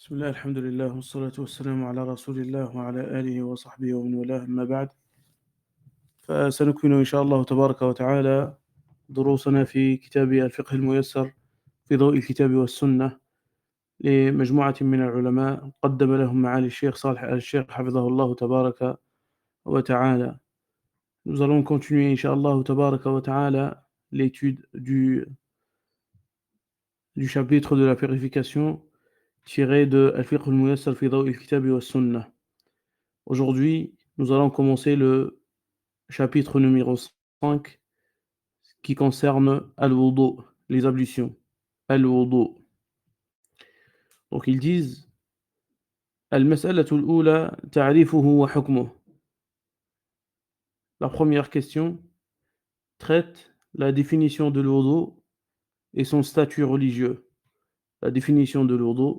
بسم الله الحمد لله والصلاة والسلام على رسول الله وعلى آله وصحبه ومن والاه أما بعد فسنكمل إن شاء الله تبارك وتعالى دروسنا في كتاب الفقه الميسر في ضوء الكتاب والسنة لمجموعة من العلماء قدم لهم معالي الشيخ صالح آل الشيخ حفظه الله تبارك وتعالى. Nous allons continuer Inch'Allah tabaraka wa ta'ala l'étude du chapitre de la purification tiré de Al-Fiqh al-Muyassar fi Daw al-Kitab wa Sunnah. Aujourd'hui, nous allons commencer le chapitre numéro 5 qui concerne Al-Wudu, les ablutions. Al-Wudu. Donc ils disent Al-Mas'alatu al-Ula ta'rifuhu wa hukmuh. La première question traite la définition de l'Wudu et son statut religieux. La définition de l'Wudu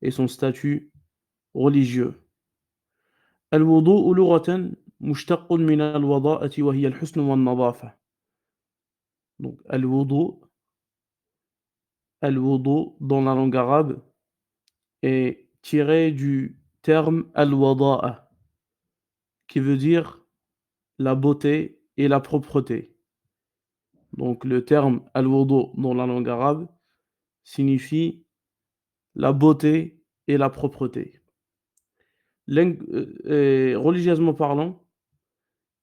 et son statut religieux. Al-Wudu lughatan mushtaqun min al-wada'ati wa hiya al-husn wa an-nadafa. Donc Al-Wudu dans la langue arabe est tiré du terme al-wada'a, qui veut dire la beauté et la propreté. Donc le terme al-wudu dans la langue arabe signifie la beauté et la propreté. Religieusement parlant,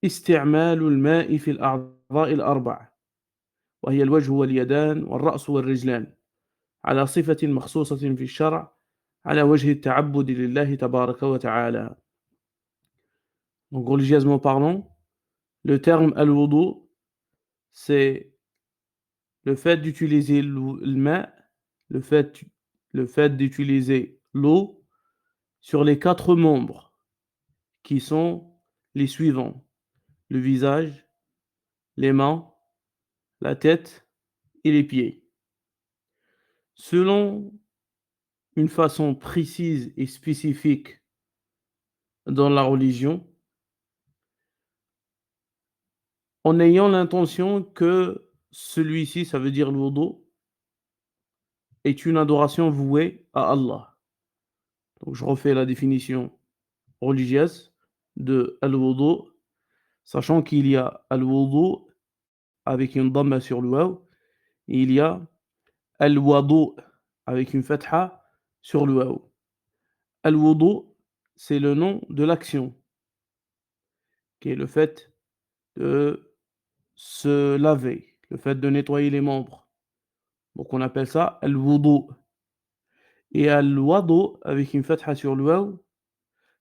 استعمال الماء في الأعضاء الأربع وهي الوجه واليدان والرأس والرجلان على صفة مخصوصة في الشرع على وجه التعبد لله تبارك وتعالى. Donc religieusement parlant, le terme al-wudu, c'est le fait d'utiliser le fait d'utiliser l'eau sur les 4 membres qui sont les suivants: le visage, les mains, la tête et les pieds. Selon une façon précise et spécifique dans la religion, en ayant l'intention que celui-ci, ça veut dire le wudu, est une adoration vouée à Allah. Donc je refais la définition religieuse de al-wudu, sachant qu'il y a al-wudu avec une dhamma sur le waw, et il y a al-wadu avec une fatha sur le waw. Al-wudu, c'est le nom de l'action, qui est le fait de se laver, le fait de nettoyer les membres. Donc on appelle ça al-wudu. Et al-wadu avec une fatha sur le waw,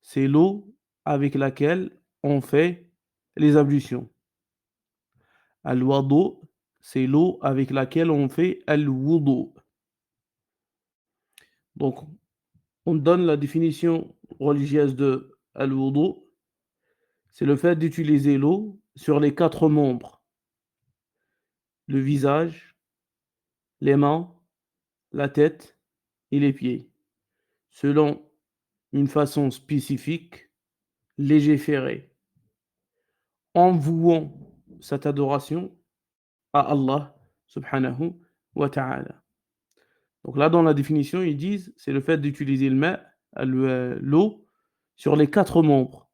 c'est l'eau avec laquelle on fait les ablutions. Al-wadu, c'est l'eau avec laquelle on fait al-wudu. Donc, on donne la définition religieuse de al-wudu, c'est le fait d'utiliser l'eau sur les 4 membres: le visage, les mains, la tête et les pieds, selon une façon spécifique, légiférée, en vouant cette adoration à Allah subhanahu wa ta'ala. Donc là, dans la définition, ils disent, c'est le fait d'utiliser l'eau sur les 4 membres.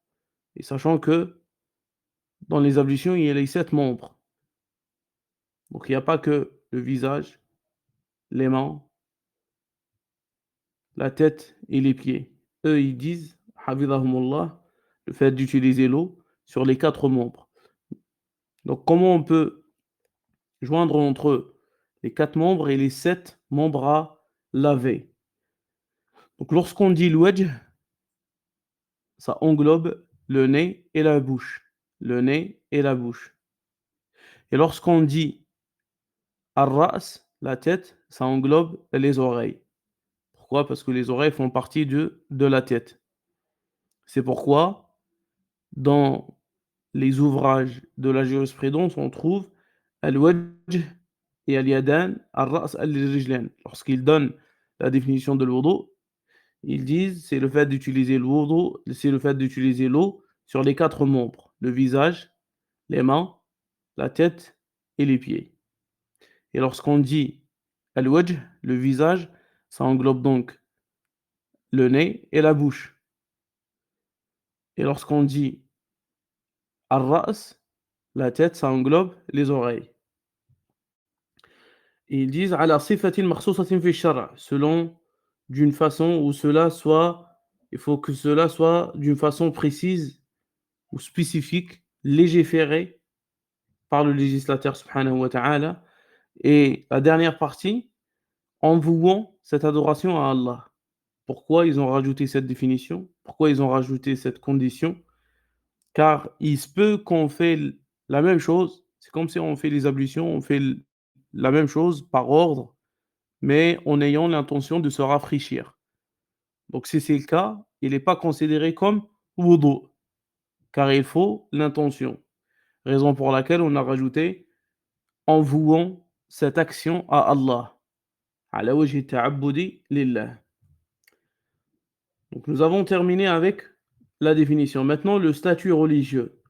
Et sachant que dans les ablutions, il y a les 7 membres. Donc il n'y a pas que le visage, les mains, la tête et les pieds. Eux, ils disent, hafidhahumullah, le fait d'utiliser l'eau sur les 4 membres. Donc comment on peut joindre entre les 4 membres et les 7 membres à laver? Donc lorsqu'on dit l'wajh, ça englobe le nez et la bouche. Le nez et la bouche. Et lorsqu'on dit ar-ra's, la tête, ça englobe les oreilles. Pourquoi? Parce que les oreilles font partie de la tête. C'est pourquoi, dans les ouvrages de la jurisprudence, on trouve al-wajh et al-yadan, ar-ra's, al-rijlan. Lorsqu'ils donnent la définition de l'wudu, ils disent c'est le fait d'utiliser c'est le fait d'utiliser l'eau sur les 4 membres: le visage, les mains, la tête et les pieds. Et lorsqu'on dit al-wajh, le visage, ça englobe donc le nez et la bouche. Et lorsqu'on dit ar-ra's, la tête, ça englobe les oreilles. Et ils disent ala sifatin makhsoussatin fi ash-shar', selon d'une façon où cela soit il faut que cela soit d'une façon précise ou spécifique, légiféré par le législateur subhanahu wa ta'ala. Et la dernière partie, en vouant cette adoration à Allah. Pourquoi ils ont rajouté cette définition? Pourquoi ils ont rajouté cette condition? Car il se peut qu'on fait la même chose, c'est comme si on fait les ablutions, on fait la même chose par ordre, mais en ayant l'intention de se rafraîchir. Donc si c'est le cas, il n'est pas considéré comme wudu, car il faut l'intention. Raison pour laquelle on a rajouté en vouant cette action à Allah. Ala wajhi ta'abbudi lillah. Donc nous avons terminé avec la définition. Maintenant, le statut religieux.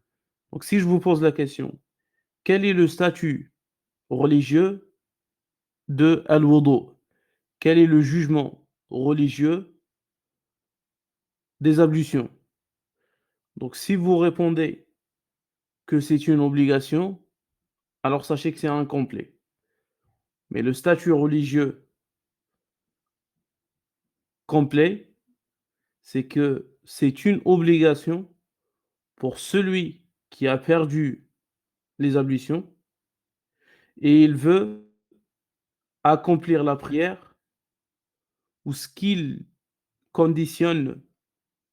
Donc si je vous pose la question, quel est le statut religieux de al-wudu? Quel est le jugement religieux des ablutions? Donc si vous répondez que c'est une obligation, alors sachez que c'est incomplet. Mais le statut religieux complet, c'est que c'est une obligation pour celui qui a perdu les ablutions et il veut accomplir la prière ou ce qu'il conditionne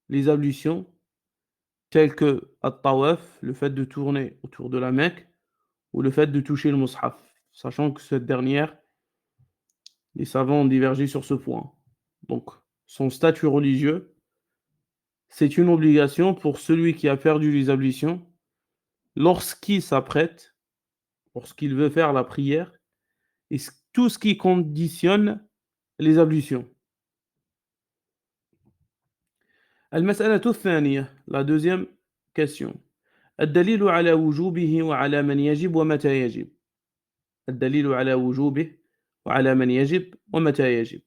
les ablutions telles que at-tawaf, le fait de tourner autour de la Mecque ou le fait de toucher le mushaf, sachant que cette dernière, les savants ont divergé sur ce point. Donc, son statut religieux, c'est une obligation pour celui qui a perdu les ablutions lorsqu'il s'apprête, lorsqu'il veut faire la prière et tout ce qui conditionne les ablutions. المسألة الثانية, la deuxième question. الدليل على وجوبه وعلى من يجب ومتى يجب. الدليل على وجوبه وعلى من يجب ومتى يجب.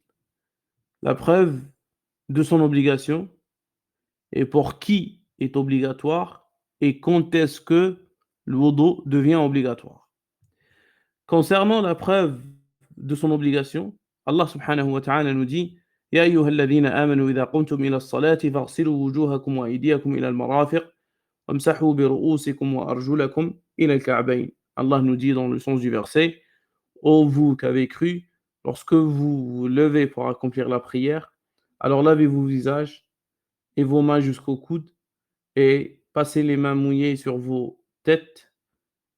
La preuve de son obligation et pour qui est obligatoire et quand est-ce que le wudu devient obligatoire. Concernant la preuve de son obligation, Allah subhanahu wa ta'ala nous dit يا أيها الذين آمنوا إذا قمتم إلى الصلاة فاغسلوا وجوهكم وأيديكم إلى المرافق وامسحوا برؤوسكم وأرجلكم إلى الكعبين. Allah nous dit dans le sens du verset: ô vous qui avez cru, lorsque vous vous levez pour accomplir la prière, alors lavez vos visages et vos mains jusqu'aux coudes et passez les mains mouillées sur vos têtes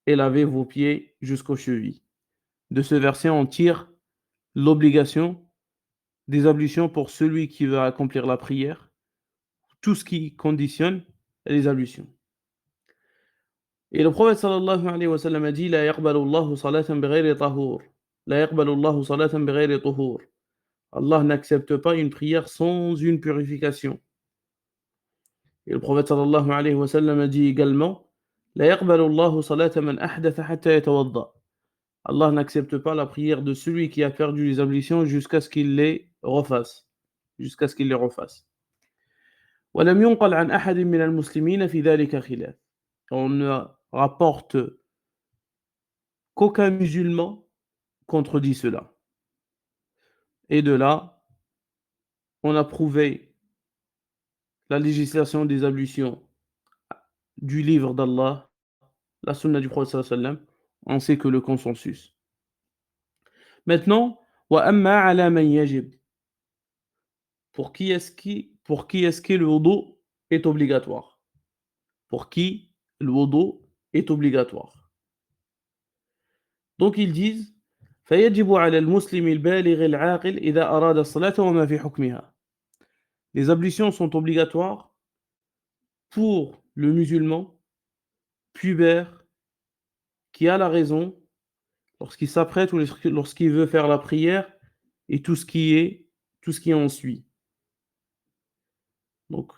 et lavez vos pieds jusqu'aux chevilles. De ce verset, on tire l'obligation des ablutions pour celui qui veut accomplir la prière, tout ce qui conditionne les ablutions. Et le prophète sallallahu alayhi wa sallam a dit: La yaqbalu Allahu salatan bighayri tahur. La yaqbalu Allahu salatan bighayri tuhur. Allah n'accepte pas une prière sans une purification. Et le prophète sallallahu alayhi wa sallam a dit également: La yaqbalu Allahu salata man ahdatha hatta yatawadda. Allah n'accepte pas la prière de celui qui a perdu les ablutions jusqu'à ce qu'il les refasse. Jusqu'à ce qu'il les refasse. ولم ينقل عن أحد من المسلمين في ذلك خلاف. On ne rapporte qu'aucun musulman contredit cela. Et de là, on a prouvé la législation des ablutions du livre d'Allah, la sunna du prophète sallallahu alayhi wa sallam, on sait que le consensus. Maintenant, وَأَمَّا عَلَى مَنْ يَجِبْ. Pour qui est-ce que le wudu est obligatoire? Pour qui le wudu est obligatoire? Donc ils disent فيجب على المسلم البالغ العاقل إذا أراد الصلاة وما في حكمها. Les ablutions sont obligatoires pour le musulman pubère qui a la raison lorsqu'il s'apprête ou lorsqu'il veut faire la prière et tout ce qui en suit. Donc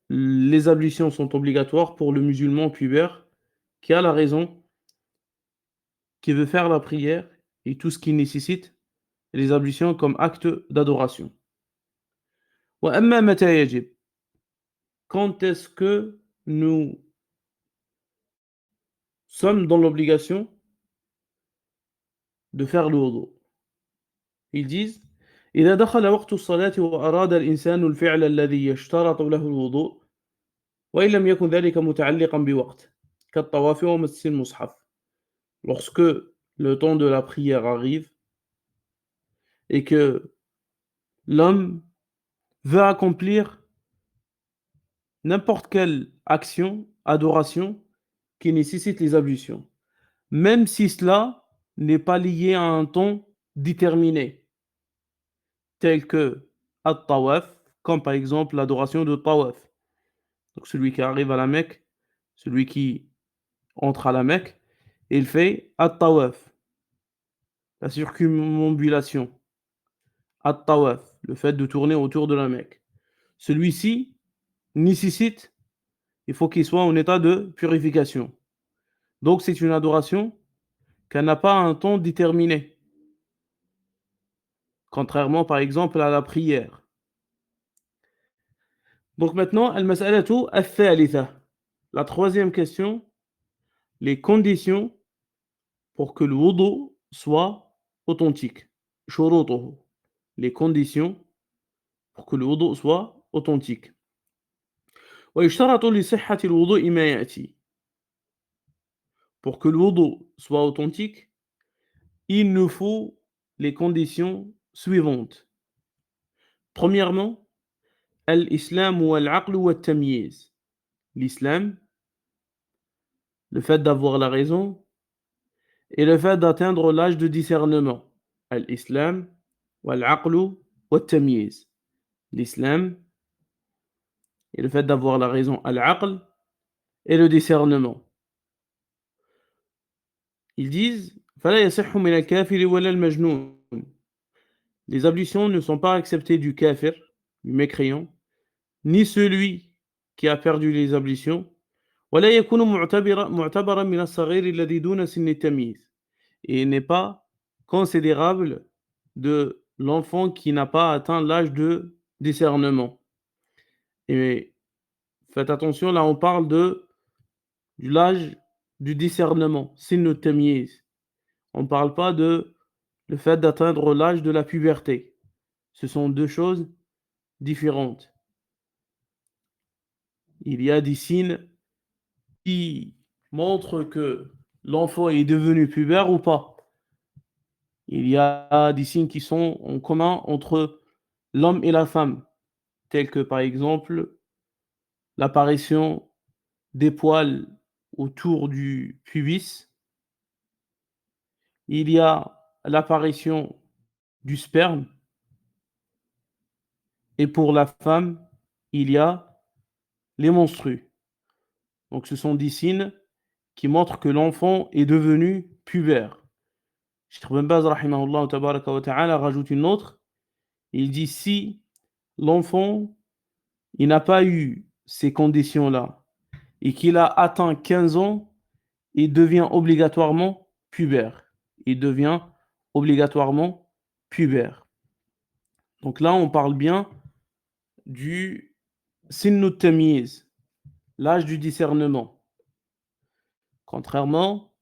les ablutions sont obligatoires pour le musulman pubère qui a la raison, qui veut faire la prière et tout ce qui nécessite les ablutions comme acte d'adoration. وأما متى يجب quand est-ce que nous sommes dans l'obligation de faire le wudu. Ils disent إذا دخل وقت الصلاة وأراد الإنسان الفعل الذي يشترط له الوضوء وإن لم يكن ذلك متعلقا بوقت كالطواف ومس المصحف. Lorsque le temps de la prière arrive et que l'homme veut accomplir n'importe quelle action, adoration qui nécessite les ablutions, même si cela n'est pas lié à un temps déterminé, tel que at-tawaf, comme par exemple l'adoration de tawaf. Donc celui qui arrive à la Mecque, celui qui entre à la Mecque, il fait at-tawaf, la circumambulation, at-tawaf, le fait de tourner autour de la Mecque. Celui-ci nécessite, il faut qu'il soit en état de purification. Donc c'est une adoration qu'elle n'a pas un temps déterminé, contrairement par exemple à la prière. Donc maintenant, al-mas'alatu al-thalitha. La troisième question, les conditions pour que le wudu soit authentique. Shurutuhu. Les conditions pour que le wudu soit authentique. ويشترط لصحة الوضوء ما يأتي. Pour que le wudu soit authentique, il nous faut les conditions suivantes. Premièrement, al-islam wal-aql wat-tamyiz. L'islam, le fait d'avoir la raison et le fait d'atteindre l'âge de discernement. Al-islam wal-aql wat-tamyiz. L'islam et le fait d'avoir la raison, al-aql, et le discernement. Ils disent فَلَا يَصِحُّ مِنَ الْكَافِرِ وَلَا الْمَجْنُونِ. Les ablutions ne sont pas acceptées du kafir, du mécréant, ni celui qui a perdu les ablutions. وَلَا يَكُونُ مُعْتَبَرًا مِنَ الصَّغِيرِ الَّذِي دُونَ سِنِّ التَّمْيِيزِ. Et il n'est pas considérable de l'enfant qui n'a pas atteint l'âge de discernement. Et faites attention, là on parle de l'âge du discernement, sin tamyiz. On ne parle pas de le fait d'atteindre l'âge de la puberté. Ce sont deux choses différentes. Il y a des signes qui montrent que l'enfant est devenu pubère ou pas. Il y a des signes qui sont en commun entre l'homme et la femme, tels que par exemple l'apparition des poils autour du pubis. Il y a l'apparition du sperme. Et pour la femme, il y a les menstrues. Donc ce sont des signes qui montrent que l'enfant est devenu pubère. Cheikh Ben Baz rahimahullah tabaraka wa ta'ala rajoute une autre. Il dit si l'enfant il n'a pas eu ces conditions-là et qu'il a atteint 15 ans, il devient obligatoirement pubère. Il devient obligatoirement pubère. Donc là, on parle bien du sinnu tamyiz, l'âge du discernement. Contrairement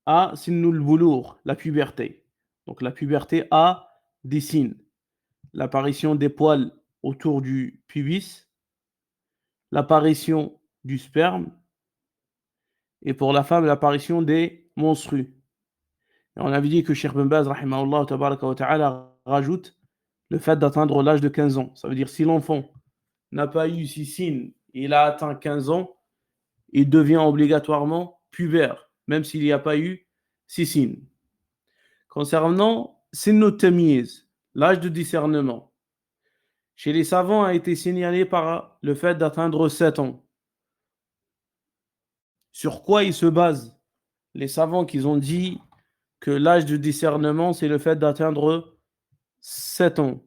à sinnul boulour, la puberté. Donc la puberté a des signes. L'apparition des poils autour du pubis, l'apparition du sperme, et pour la femme, l'apparition des menstrues. Et on avait dit que Cheikh Ben Baz, rahimahullah, tabaraka wa ta'ala, rajoute le fait d'atteindre l'âge de 15 ans. Ça veut dire si l'enfant n'a pas eu ces signes, il a atteint 15 ans, il devient obligatoirement pubère, même s'il n'y a pas eu ces signes. Concernant Sinnu Tamyiz, l'âge de discernement, chez les savants a été signalé par le fait d'atteindre 7 ans. Sur quoi ils se basent les savants qui ont dit que l'âge de discernement, c'est le fait d'atteindre 7 ans.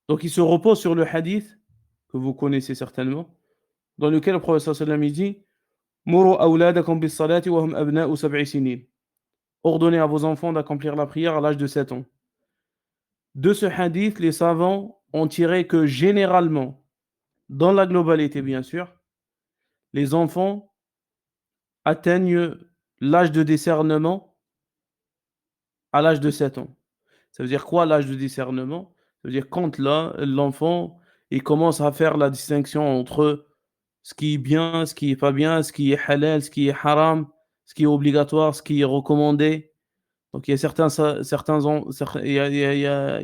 Donc ils se reposent sur le hadith, que vous connaissez certainement, dans lequel le prophète sallallahu alayhi wa sallam dit Muru awladakum bis salati wa hum abna'u sab'i sinin. Ordonnez à vos enfants d'accomplir la prière à l'âge de 7 ans. De ce hadith, les savants ont tiré que généralement, dans la globalité bien sûr, les enfants atteignent l'âge de discernement à l'âge de 7 ans. Ça veut dire quoi l'âge de discernement? Ça veut dire quand là, l'enfant, il commence à faire la distinction entre ce qui est bien, ce qui est pas bien, ce qui est halal, ce qui est haram, ce qui est obligatoire, ce qui est recommandé. Donc il y a il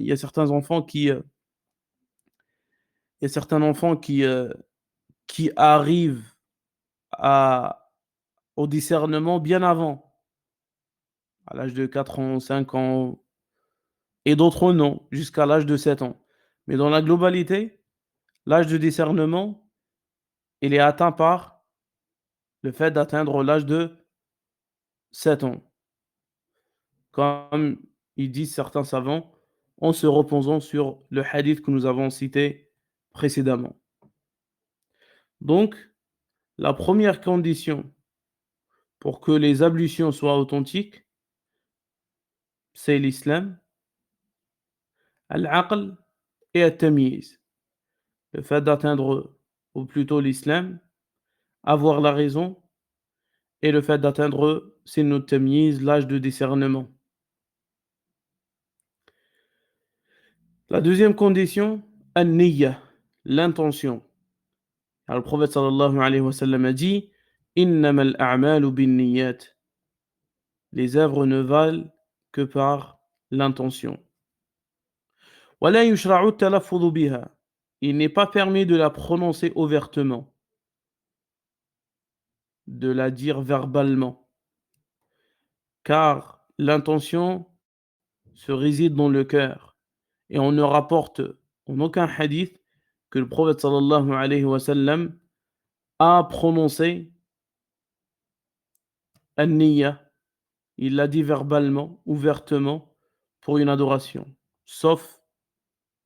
y a certains enfants il y a certains enfants qui arrivent à au discernement bien avant, à l'âge de 4 ans, 5 ans et d'autres non, jusqu'à l'âge de 7 ans. Mais dans la globalité, l'âge de discernement, il est atteint par le fait d'atteindre l'âge de 7 ans. Comme ils disent certains savants, en se reposant sur le hadith que nous avons cité précédemment. Donc, la première condition pour que les ablutions soient authentiques, c'est l'islam, al-aql et at-tamyiz. Le fait d'atteindre, ou plutôt l'islam, avoir la raison, et le fait d'atteindre, c'est notre tamyiz, l'âge de discernement. La deuxième condition, an-niyya, l'intention. Alors, le prophète sallallahu alayhi wa sallam a dit innama al-a'malu bin-niyyat. Les œuvres ne valent que par l'intention. Wa la yushra'u at-talaffuz biha. Il n'est pas permis de la prononcer ouvertement, de la dire verbalement, car l'intention se réside dans le cœur et on ne rapporte en aucun hadith que le prophète sallallahu alayhi wa sallam a prononcé an-niyya. Il l'a dit verbalement, ouvertement, pour une adoration, sauf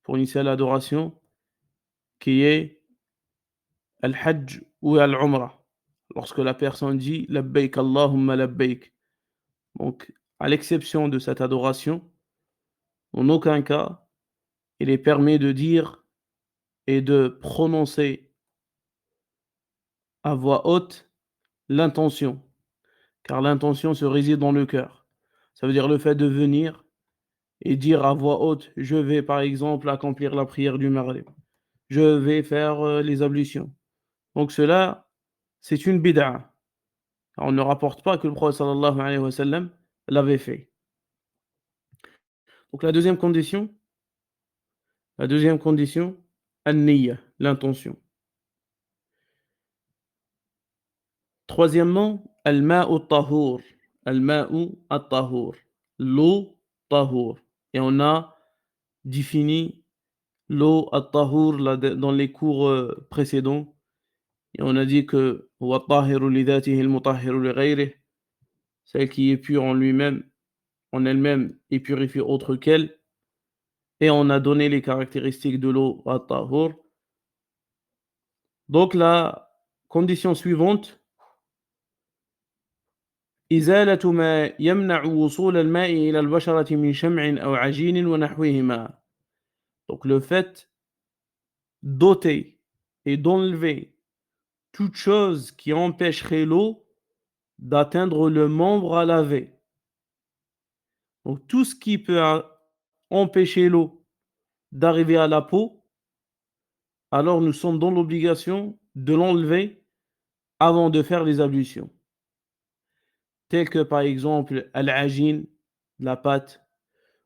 pour une seule adoration qui est al-hajj ou al-umrah. Lorsque la personne dit labbaik Allahumma labbaik. Donc, à l'exception de cette adoration, en aucun cas, il est permis de dire et de prononcer à voix haute l'intention, car l'intention se réside dans le cœur. Ça veut dire le fait de venir et dire à voix haute, je vais par exemple accomplir la prière du Maghrib, je vais faire les ablutions. Donc cela, c'est une bid'a. On ne rapporte pas que le prophète sallallahu alayhi wa sallam l'avait fait. Donc la deuxième condition, an-niyya, l'intention. Troisièmement, al-ma'u at-tahur, al-ma'u at-tahur, l'eau tahour. Et on a défini l'eau at-tahur dans les cours précédents. Et on a dit que huwa at-tahiru li dhatihi al-mutahhiru li ghayrihi, celle qui est pure en lui-même, en elle-même et purifie autre qu'elle. Et on a donné les caractéristiques de l'eau at-tahur. Donc la condition suivante, إزالة ما يمنع وصول الماء إلى البشرة من شمع أو عجين ونحوهما. Donc le fait d'ôter et d'enlever toute chose qui empêcherait l'eau d'atteindre le membre à laver. Donc tout ce qui peut empêcher l'eau d'arriver à la peau, alors nous sommes dans l'obligation de l'enlever avant de faire les ablutions. Tels que par exemple al-ajin, la pâte,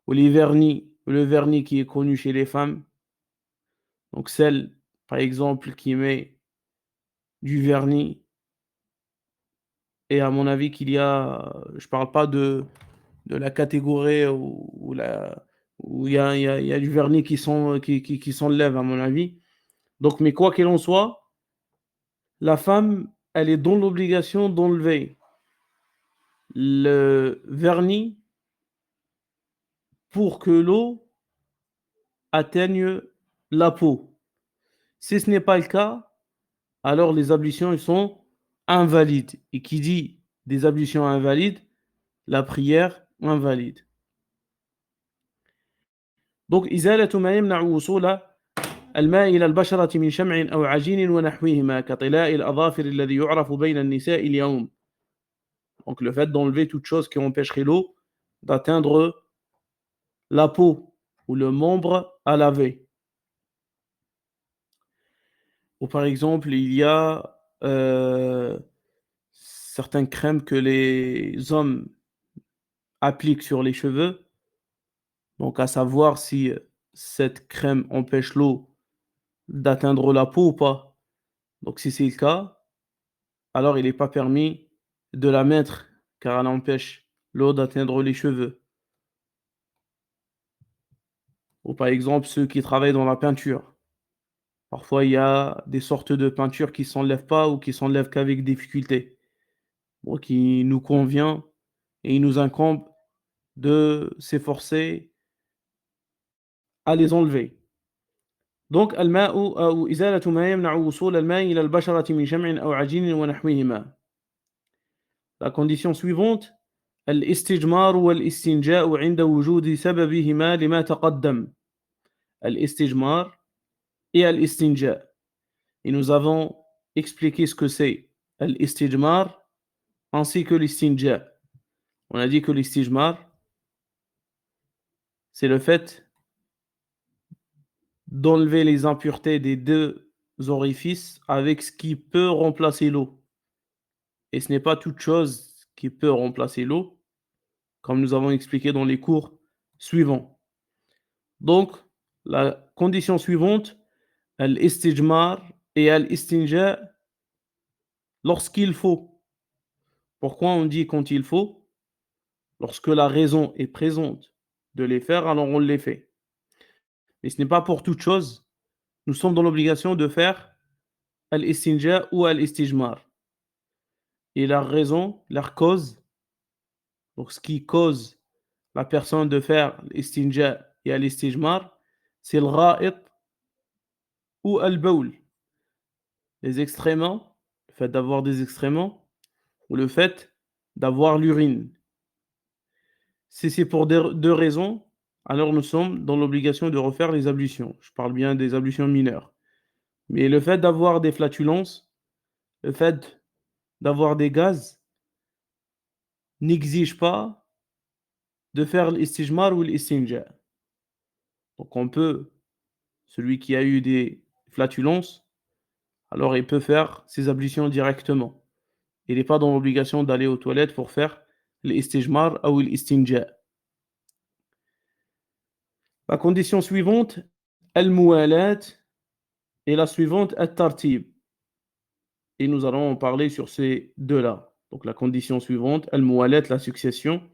ou les vernis, le vernis qui est connu chez les femmes. Donc celle, par exemple, qui met du vernis, et à mon avis qu'il y a, je parle pas de la catégorie où il y a du vernis qui s'enlève à mon avis. Donc, mais quoi qu'il en soit, la femme, elle est dans l'obligation d'enlever le vernis pour que l'eau atteigne la peau. Si ce n'est pas le cas, alors les ablutions ils sont invalides. Et qui dit des ablutions invalides, la prière invalide. Donc إزالة ما يمنع وصول الماء إلى البشرة من شمع أو عجين ونحوهما كطلاء الأظافر الذي يعرف بين النساء اليوم. Donc le fait d'enlever toute chose qui empêcherait l'eau d'atteindre la peau ou le membre à laver. Ou par exemple, il y a certaines crèmes que les hommes appliquent sur les cheveux. Donc à savoir si cette crème empêche l'eau d'atteindre la peau ou pas. Donc si c'est le cas, alors il n'est pas permis de la mettre car elle empêche l'eau d'atteindre les cheveux. Ou par exemple ceux qui travaillent dans la peinture. Parfois il y a des sortes de peintures qui ne s'enlèvent pas ou qui s'enlèvent qu'avec difficulté. Donc il nous convient et il nous incombe de s'efforcer à les enlever. Donc الماء أو إزالة ما يمنع وصول الماء إلى البشرة من شمع أو عجين ونحوهما. La condition suivante الاستجمار والاستنجاء عند وجود سببهما لما تقدم. الاستجمار et الاستنجاء. Et nous avons expliqué ce que c'est الاستجمار ainsi que l'istinja. On a dit que l'istijmar, c'est le fait d'enlever les impuretés des deux orifices avec ce qui peut remplacer l'eau. Et ce n'est pas toute chose qui peut remplacer l'eau, comme nous avons expliqué dans les cours suivants. Donc, la condition suivante, al-istijmar et al-istinja, lorsqu'il faut. Pourquoi on dit quand il faut? Lorsque la raison est présente de les faire, alors on les fait. Mais ce n'est pas pour toute chose. Nous sommes dans l'obligation de faire al-istinja ou al-istijmar. Et la raison, leur cause, donc ce qui cause la personne de faire l'istinja et al-istijmar, c'est le ra'it ou al-bawl. Les excréments, le fait d'avoir des excréments, ou le fait d'avoir l'urine. Si c'est pour deux raisons, alors nous sommes dans l'obligation de refaire les ablutions. Je parle bien des ablutions mineures. Mais le fait d'avoir des flatulences, le fait d'avoir des gaz, n'exige pas de faire l'istijmar ou l'istinja. Donc on peut, celui qui a eu des flatulences, alors il peut faire ses ablutions directement. Il n'est pas dans l'obligation d'aller aux toilettes pour faire l'istijmar ou l'istinja. La condition suivante, al-muwalat, et la suivante, al-tartib. Et nous allons en parler sur ces deux-là. Donc la condition suivante, al-muwalat, la succession,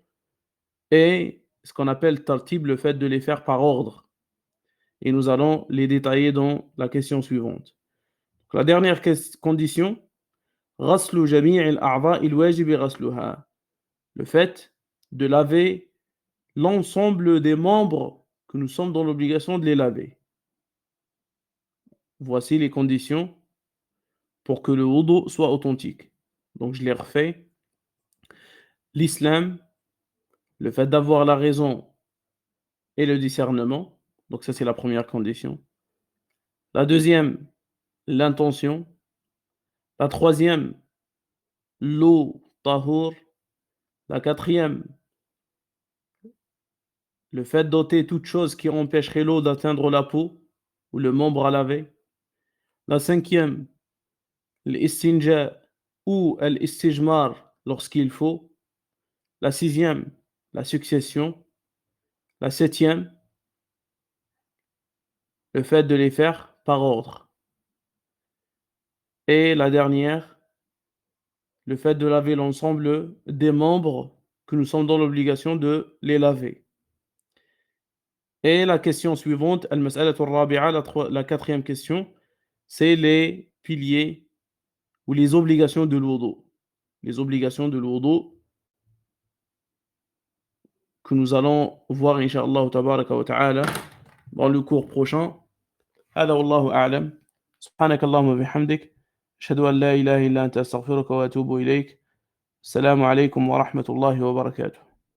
et ce qu'on appelle tartib, le fait de les faire par ordre. Et nous allons les détailler dans la question suivante. Donc, la dernière condition, غسل جميع الأعضاء الواجب غسلها. Le fait de laver l'ensemble des membres que nous sommes dans l'obligation de les laver. Voici les conditions pour que le wudu soit authentique. Donc je les refais. L'islam, le fait d'avoir la raison et le discernement. Donc ça c'est la première condition. La deuxième, l'intention. La troisième, l'eau tahour. La quatrième, le fait d'ôter toute chose qui empêcherait l'eau d'atteindre la peau ou le membre à laver. La cinquième, l'istinja ou l'istijmar lorsqu'il faut. La sixième, la succession. La septième, le fait de les faire par ordre. Et la dernière, le fait de laver l'ensemble des membres que nous sommes dans l'obligation de les laver. Et la question suivante, al-mas'alatu ar-rabi'a, la quatrième question, c'est les piliers ou les obligations de l'wudu. Les obligations de l'wudu que nous allons voir, incha'Allah tabaraka wa ta'ala, dans le cours prochain. هذا والله أعلم. سبحانك اللهم وبحمدك أشهد أن لا إله إلا أنت أستغفرك وأتوب إليك. السلام عليكم ورحمة الله وبركاته.